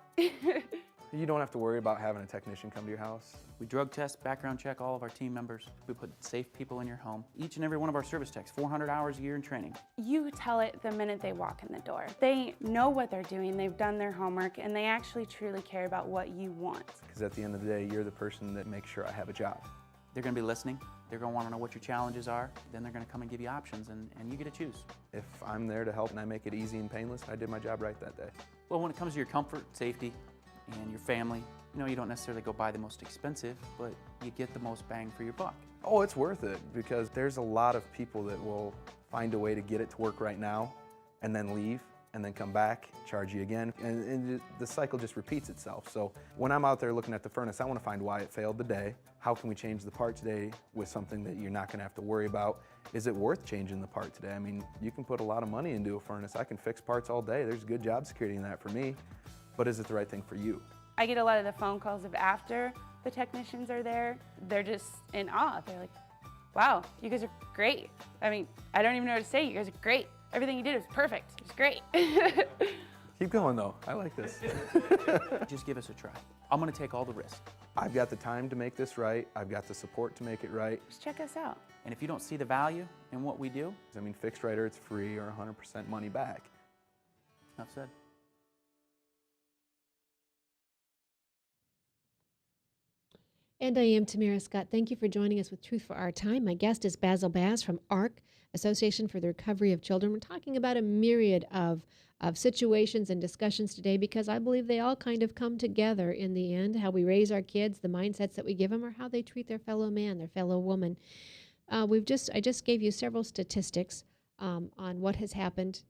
You don't have to worry about having a technician come to your house. We drug test, background check all of our team members. We put safe people in your home. Each and every one of our service techs, 400 hours a year in training. You tell it the minute they walk in the door. They know what they're doing, they've done their homework, and they actually truly care about what you want. Because at the end of the day, you're the person that makes sure I have a job. They're gonna be listening. They're gonna wanna know what your challenges are. Then they're gonna come and give you options, and you get to choose. If I'm there to help and I make it easy and painless, I did my job right that day. Well, when it comes to your comfort, safety, and your family, you know, you don't necessarily go buy the most expensive, but you get the most bang for your buck. Oh, it's worth it, because there's a lot of people that will find a way to get it to work right now and then leave and then come back, charge you again, and the cycle just repeats itself. So when I'm out there looking at the furnace, I want to find why it failed today. How can we change the part today with something that you're not going to have to worry about? Is it worth changing the part today? I mean, you can put a lot of money into a furnace. I can fix parts all day. There's good job security in that for me. But is it the right thing for you? I get a lot of the phone calls of after the technicians are there. They're just in awe. They're like, wow, you guys are great. I mean, I don't even know what to say. You guys are great. Everything you did was perfect. It was great. Keep going though. I like this. Just give us a try. I'm gonna take all the risk. I've got the time to make this right. I've got the support to make it right. Just check us out. And if you don't see the value in what we do, I mean, fixed right or it's free or 100% money back. enough said. And I am Tamara Scott. Thank you for joining us with Truth for Our Time. My guest is Basil Baz from ARC, Association for the Recovery of Children. We're talking about a myriad of situations and discussions today because I believe they all kind of come together in the end, how we raise our kids, the mindsets that we give them, or how they treat their fellow man, their fellow woman. I just gave you several statistics on what has happened,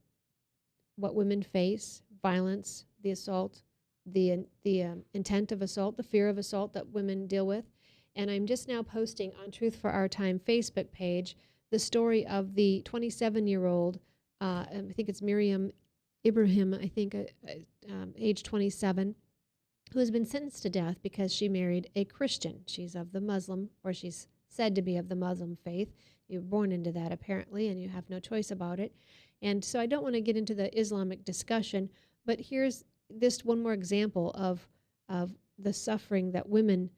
what women face, violence, the assault, the intent of assault, the fear of assault that women deal with. And I'm just now posting on Truth for Our Time Facebook page the story of the 27-year-old, I think it's Miriam Ibrahim, I think, age 27, who has been sentenced to death because she married a Christian. She's of the Muslim, or she's said to be of the Muslim faith. You're born into that, apparently, and you have no choice about it. And so I don't want to get into the Islamic discussion, but here's this one more example of the suffering that women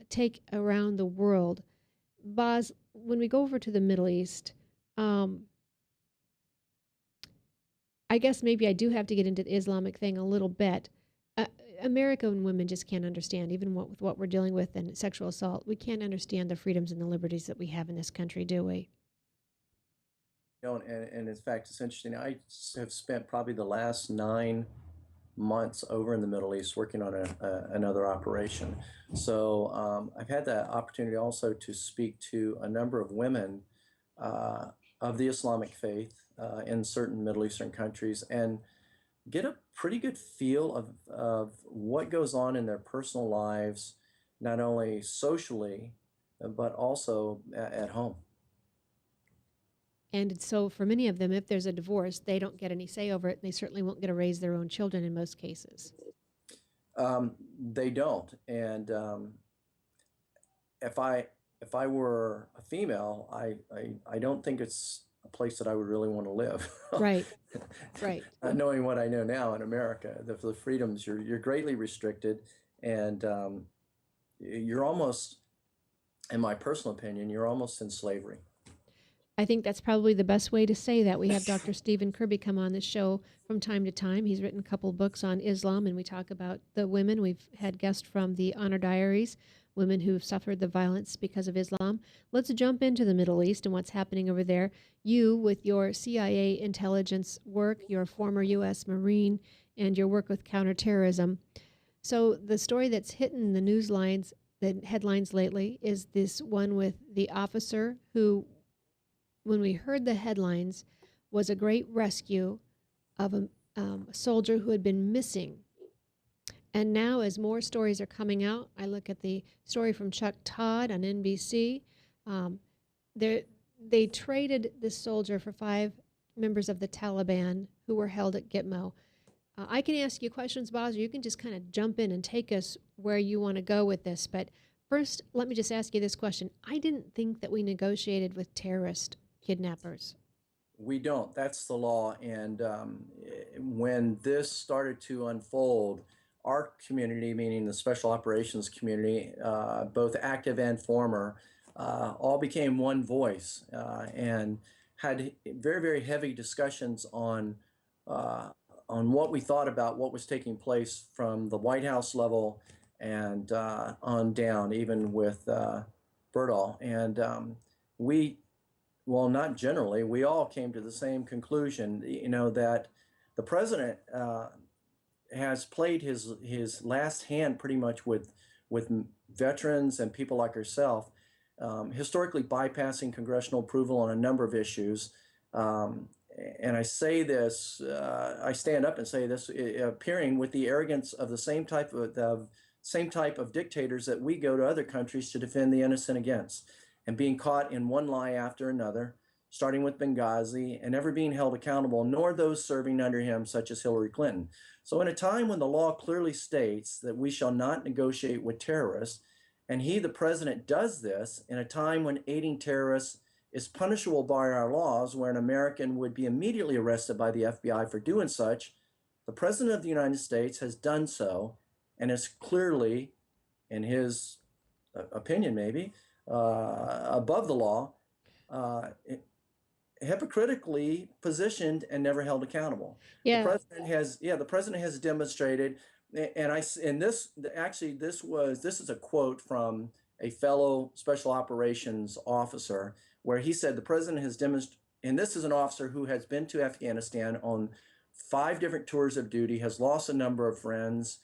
take around the world. Boz, when we go over to the Middle East, I guess maybe I do have to get into the Islamic thing a little bit. American women just can't understand, even with what we're dealing with in sexual assault. We can't understand the freedoms and the liberties that we have in this country, do we? Don't, and in fact, it's interesting. I have spent probably the last 9 months over in the Middle East working on another operation. So I've had the opportunity also to speak to a number of women of the Islamic faith in certain Middle Eastern countries and get a pretty good feel of what goes on in their personal lives, not only socially, but also at home. And so for many of them, if there's a divorce, they don't get any say over it. They certainly won't get to raise their own children in most cases. They don't. And if I were a female, I don't think it's a place that I would really want to live. Right, right. Knowing what I know now in America, the freedoms, you're greatly restricted, and you're almost, in my personal opinion, you're almost in slavery. I think that's probably the best way to say that. We have Dr. Stephen Kirby come on the show from time to time. He's written a couple books on Islam, and we talk about the women. We've had guests from the Honor Diaries, women who've suffered the violence because of Islam. Let's jump into the Middle East and what's happening over there. You, with your CIA intelligence work, you're a former U.S. Marine, and your work with counterterrorism. So the story that's hitting the news lines, the headlines lately, is this one with the officer who, when we heard the headlines, was a great rescue of a soldier who had been missing. And now, as more stories are coming out, I look at the story from Chuck Todd on NBC. They traded this soldier for 5 members of the Taliban who were held at Gitmo. I can ask you questions, Boz, or you can just kind of jump in and take us where you want to go with this. But first, let me just ask you this question. I didn't think that we negotiated with terrorist kidnappers. We don't. That's the law. And when this started to unfold, our community, meaning the special operations community, both active and former, all became one voice and had very, very heavy discussions on what we thought about what was taking place from the White House level and on down, even with Bergdahl. And well, not generally, we all came to the same conclusion, that the president has played his last hand pretty much with veterans and people like herself, historically bypassing congressional approval on a number of issues. And I say this, I stand up and say this, appearing with the arrogance of the same type of dictators that we go to other countries to defend the innocent against, and being caught in one lie after another, starting with Benghazi, and never being held accountable, nor those serving under him, such as Hillary Clinton. So in a time when the law clearly states that we shall not negotiate with terrorists, and he, the president, does this in a time when aiding terrorists is punishable by our laws, where an American would be immediately arrested by the FBI for doing such, the president of the United States has done so, and is clearly, in his opinion maybe, above the law, hypocritically positioned and never held accountable. Yeah. The president has demonstrated And this is a quote from a fellow special operations officer where he said the president has demonstrated, and this is an officer who has been to Afghanistan on 5 different tours of duty, has lost a number of friends,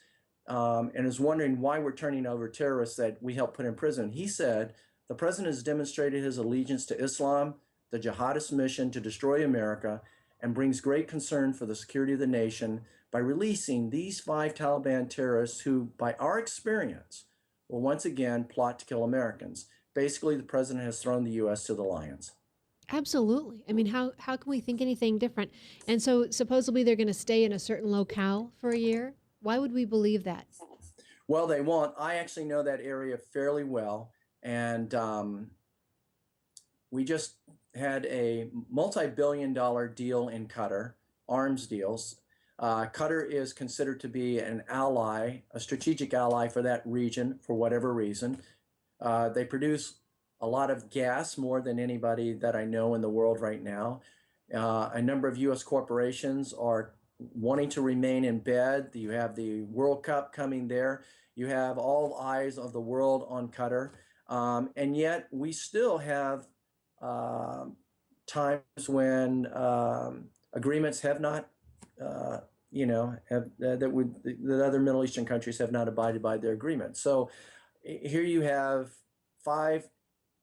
and is wondering why we're turning over terrorists that we helped put in prison. He said the president has demonstrated his allegiance to Islam, the jihadist mission to destroy America, and brings great concern for the security of the nation by releasing these 5 Taliban terrorists who, by our experience, will once again plot to kill Americans. Basically, the president has thrown the U.S. to the lions. Absolutely. I mean, how can we think anything different? And so supposedly they're going to stay in a certain locale for a year. Why would we believe that? Well, they won't. I actually know that area fairly well. And we just had a multi-billion-dollar deal in Qatar, arms deals. Qatar is considered to be an ally, a strategic ally for that region for whatever reason. They produce a lot of gas, more than anybody that I know in the world right now. A number of U.S. corporations are wanting to remain in bed. You have the World Cup coming there. You have all eyes of the world on Qatar. And yet we still have times when agreements have not, that other Middle Eastern countries have not abided by their agreements. So here you have 5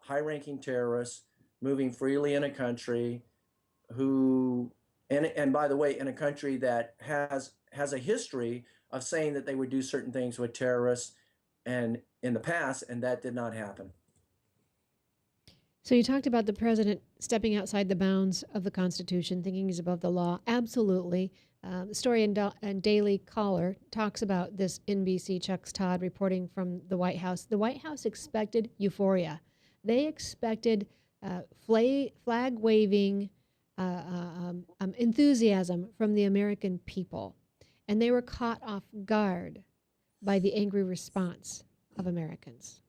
high-ranking terrorists moving freely in a country who, and by the way, in a country that has a history of saying that they would do certain things with terrorists and in the past, and that did not happen. So you talked about the president stepping outside the bounds of the Constitution, thinking he's above the law. Absolutely. The story in Daily Caller talks about this. NBC Chuck's Todd reporting from the White House. The White House expected euphoria. They expected flag-waving enthusiasm from the American people. And they were caught off guard by the angry response of Americans.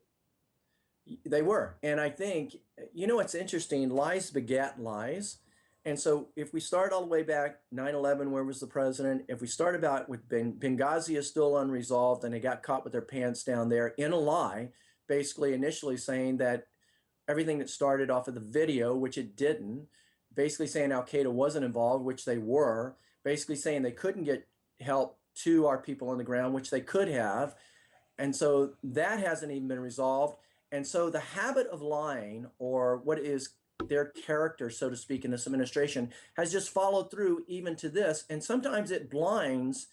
They were. And I think, what's interesting, lies begat lies. And so if we start all the way back, 9/11, where was the president? If we start about with Benghazi is still unresolved and they got caught with their pants down there in a lie, basically initially saying that everything that started off of the video, which it didn't, basically saying Al-Qaeda wasn't involved, which they were, basically saying they couldn't get help to our people on the ground, which they could have. And so that hasn't even been resolved. And so the habit of lying, or what is their character, so to speak, in this administration, has just followed through even to this. And sometimes it blinds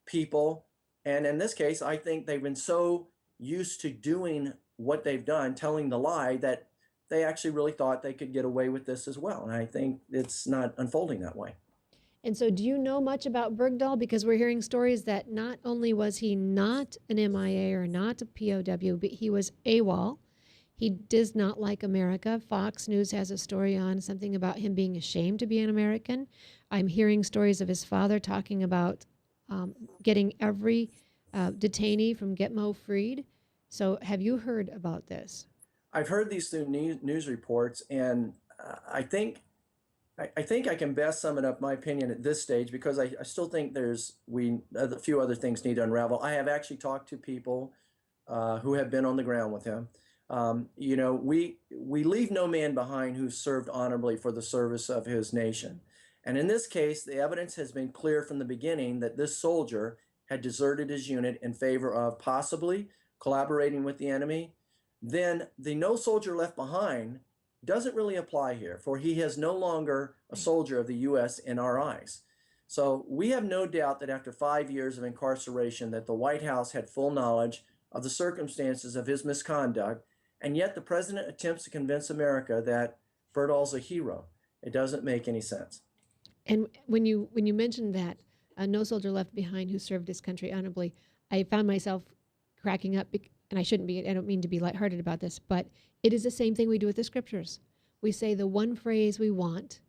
people. And in this case, I think they've been so used to doing what they've done, telling the lie, that they actually really thought they could get away with this as well. And I think it's not unfolding that way. And so do you know much about Bergdahl? Because we're hearing stories that not only was he not an MIA or not a POW, but he was AWOL. He does not like America. Fox News has a story on something about him being ashamed to be an American. I'm hearing stories of his father talking about getting every detainee from Gitmo freed. So have you heard about this? I've heard these through news reports, and I think I can best sum it up, my opinion, at this stage, because I still think a few other things need to unravel. I have actually talked to people who have been on the ground with him. We leave no man behind who served honorably for the service of his nation. And in this case, the evidence has been clear from the beginning that this soldier had deserted his unit in favor of possibly collaborating with the enemy. Then the no soldier left behind doesn't really apply here, for he is no longer a soldier of the U.S. in our eyes. So we have no doubt that after 5 years of incarceration, that the White House had full knowledge of the circumstances of his misconduct, and yet the president attempts to convince America that Bergdahl's a hero. It doesn't make any sense. And when you mentioned that, no soldier left behind who served his country honorably, I found myself cracking up, and I shouldn't be, I don't mean to be lighthearted about this, but it is the same thing we do with the scriptures. We say the one phrase we want,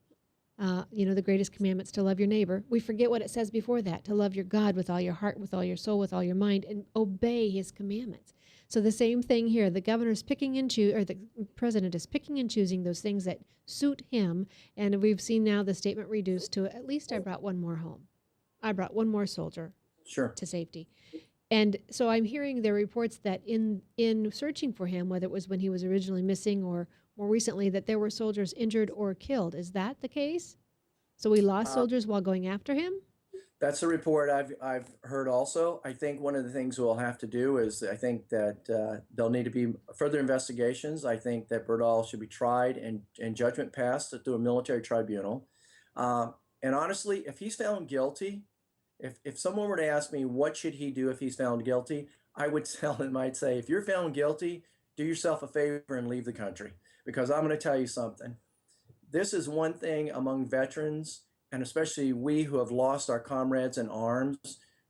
the greatest commandments, to love your neighbor. We forget what it says before that, to love your God with all your heart, with all your soul, with all your mind, and obey his commandments. So the same thing here. The governor's picking and the president is picking and choosing those things that suit him. And we've seen now the statement reduced to, at least I brought one more home. I brought one more soldier Sure. to safety. And so I'm hearing there are reports that in searching for him, whether it was when he was originally missing or more recently, that there were soldiers injured or killed. Is that the case? So we lost soldiers while going after him? That's a report I've heard also. I think one of the things we'll have to do is I think that there'll need to be further investigations. I think that Bergdahl should be tried and judgment passed through a military tribunal. And honestly, if he's found guilty, if someone were to ask me what should he do if he's found guilty, I would tell him, I'd say, if you're found guilty, do yourself a favor and leave the country. Because I'm going to tell you something. This is one thing among veterans, and especially we who have lost our comrades in arms.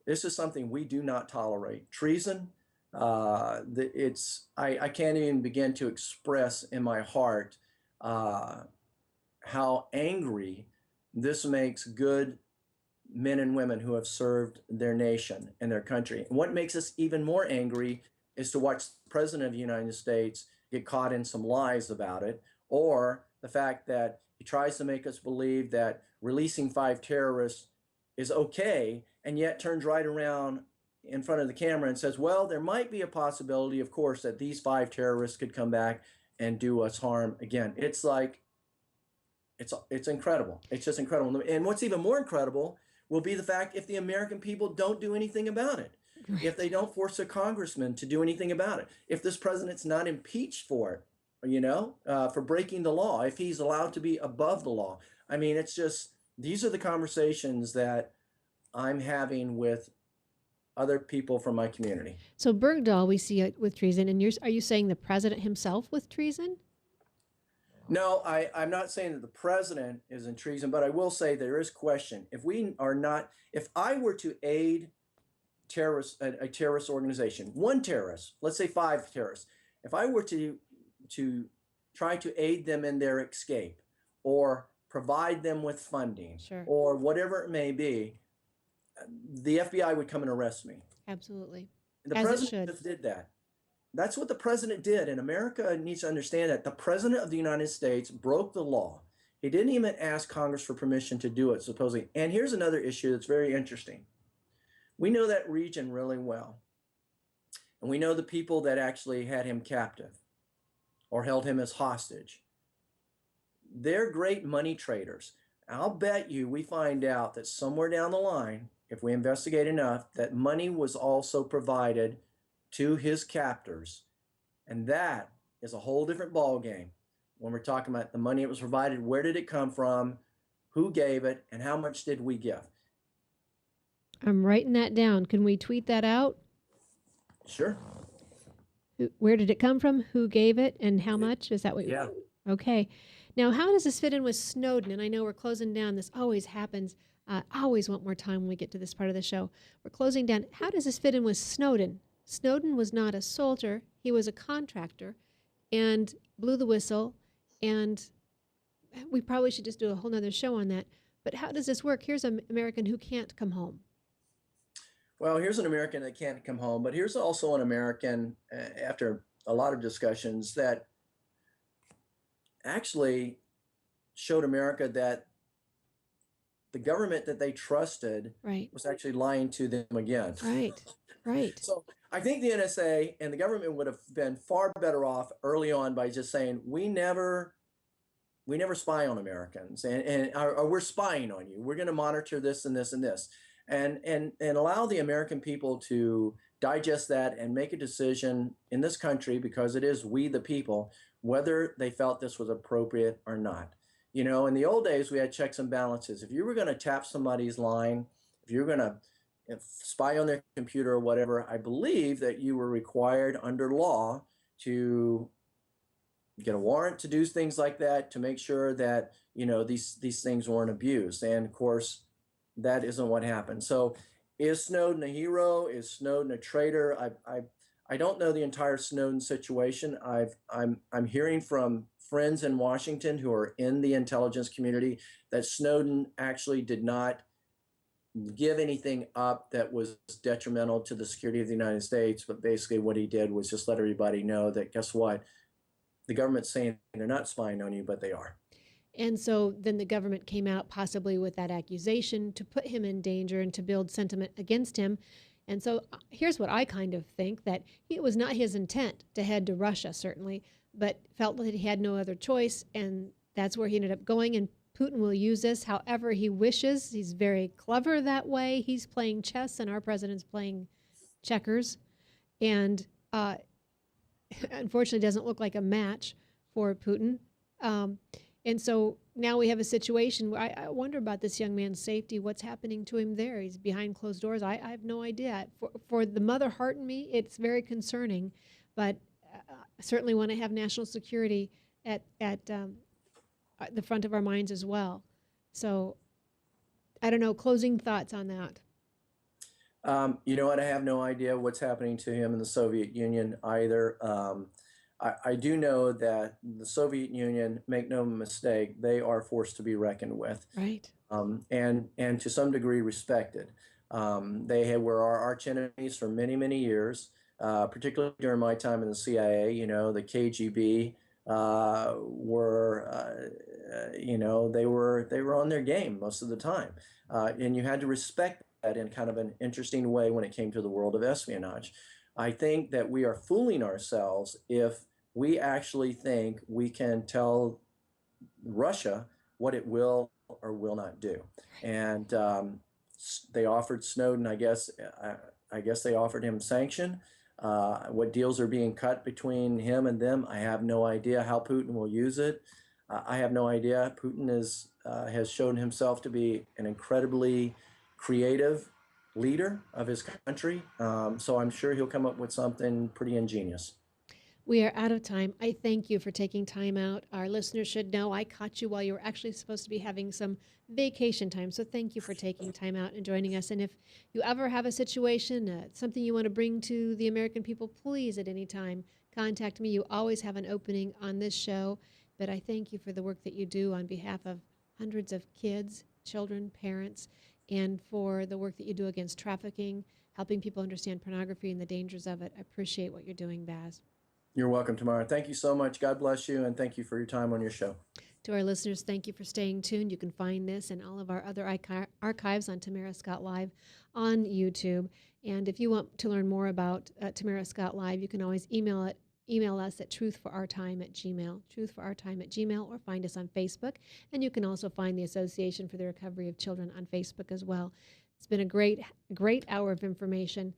This is something we do not tolerate. Treason, I can't even begin to express in my heart how angry this makes good men and women who have served their nation and their country. And what makes us even more angry is to watch the President of the United States get caught in some lies about it, or the fact that he tries to make us believe that releasing 5 terrorists is okay, and yet turns right around in front of the camera and says, well, there might be a possibility, of course, that these 5 terrorists could come back and do us harm again. It's like, it's incredible. It's just incredible. And what's even more incredible will be the fact if the American people don't do anything about it. Right. If they don't force a congressman to do anything about it. If this president's not impeached for it, for breaking the law, if he's allowed to be above the law. I mean, it's just, these are the conversations that I'm having with other people from my community. So Bergdahl, we see it with treason, and are you saying the president himself with treason? No, I'm not saying that the president is in treason, but I will say there is question. If I were to aid a terrorist organization, one terrorist, let's say 5 terrorists, if I were to try to aid them in their escape or provide them with funding, sure, or whatever it may be, the FBI would come and arrest me. Absolutely. And the president just did that. That's what the president did. And America needs to understand that the president of the United States broke the law. He didn't even ask Congress for permission to do it, supposedly. And here's another issue that's very interesting. We know that region really well. And we know the people that actually had him captive or held him as hostage. They're great money traders. I'll bet you we find out that somewhere down the line, if we investigate enough, that money was also provided to his captors. And that is a whole different ballgame when we're talking about the money that was provided. Where did it come from? Who gave it? And how much did we give? I'm writing that down. Can we tweet that out? Sure. Where did it come from? Who gave it? And how much? Is that what Yeah. Okay. Now, how does this fit in with Snowden? And I know we're closing down. This always happens. I always want more time when we get to this part of the show. We're closing down. How does this fit in with Snowden? Snowden was not a soldier. He was a contractor and blew the whistle. And we probably should just do a whole nother show on that. But how does this work? Here's an American who can't come home. Well, here's an American that can't come home, but here's also an American, after a lot of discussions, that actually showed America that the government that they trusted was actually lying to them again. Right. So I think the NSA and the government would have been far better off early on by just saying, we never spy on Americans, or we're spying on you. We're going to monitor this and this and this. And allow the American people to digest that and make a decision in this country, because it is we the people, whether they felt this was appropriate or not. You know, in the old days, we had checks and balances. If you were going to tap somebody's line, if you were going to spy on their computer or whatever, I believe that you were required under law to get a warrant to do things like that, to make sure that, you know, these things weren't abused. And of course, that isn't what happened. So is Snowden a hero? Is Snowden a traitor? I don't know the entire Snowden situation. I'm hearing from friends in Washington who are in the intelligence community that Snowden actually did not give anything up that was detrimental to the security of the United States. But basically what he did was just let everybody know that, guess what? The government's saying they're not spying on you, but they are. And so then the government came out possibly with that accusation to put him in danger and to build sentiment against him. And so here's what I kind of think, that it was not his intent to head to Russia, certainly, but felt that he had no other choice, and that's where he ended up going. And Putin will use this however he wishes. He's very clever that way. He's playing chess, and our president's playing checkers. And unfortunately, doesn't look like a match for Putin. And so now we have a situation where I wonder about this young man's safety. What's happening to him there? He's behind closed doors. I have no idea. For the mother heart in me, it's very concerning. But I certainly want to have national security at the front of our minds as well. So I don't know, closing thoughts on that. You know what? I have no idea what's happening to him in the Soviet Union either. I do know that the Soviet Union, make no mistake, they are forced to be reckoned with, Right. and to some degree respected. They were our arch enemies for many, many years, particularly during my time in the CIA. You know, the KGB were, they were on their game most of the time, and you had to respect that in kind of an interesting way when it came to the world of espionage. I think that we are fooling ourselves if we actually think we can tell Russia what it will or will not do. And they offered Snowden, I guess they offered him sanction. What deals are being cut between him and them, I have no idea how Putin will use it. I have no idea. Putin has shown himself to be an incredibly creative leader of his country. So I'm sure he'll come up with something pretty ingenious. We are out of time. I thank you for taking time out. Our listeners should know I caught you while you were actually supposed to be having some vacation time. So thank you for taking time out and joining us. And if you ever have a situation, something you want to bring to the American people, please at any time contact me. You always have an opening on this show. But I thank you for the work that you do on behalf of hundreds of kids, children, parents, and for the work that you do against trafficking, helping people understand pornography and the dangers of it. I appreciate what you're doing, Baz. You're welcome, Tamara. Thank you so much. God bless you, and thank you for your time on your show. To our listeners, thank you for staying tuned. You can find this and all of our other archives on Tamara Scott Live on YouTube. And if you want to learn more about Tamara Scott Live, you can always email us at truthforourtime@gmail.com, truthforourtime@gmail.com, or find us on Facebook. And you can also find the Association for the Recovery of Children on Facebook as well. It's been a great hour of information.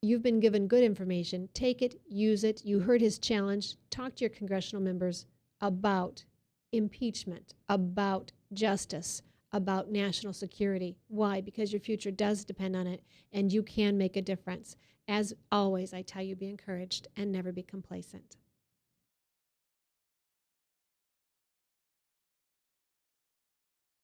You've been given good information. Take it, use it. You heard his challenge. Talk to your congressional members about impeachment, about justice, about national security. Why? Because your future does depend on it, and you can make a difference. As always, I tell you, be encouraged and never be complacent.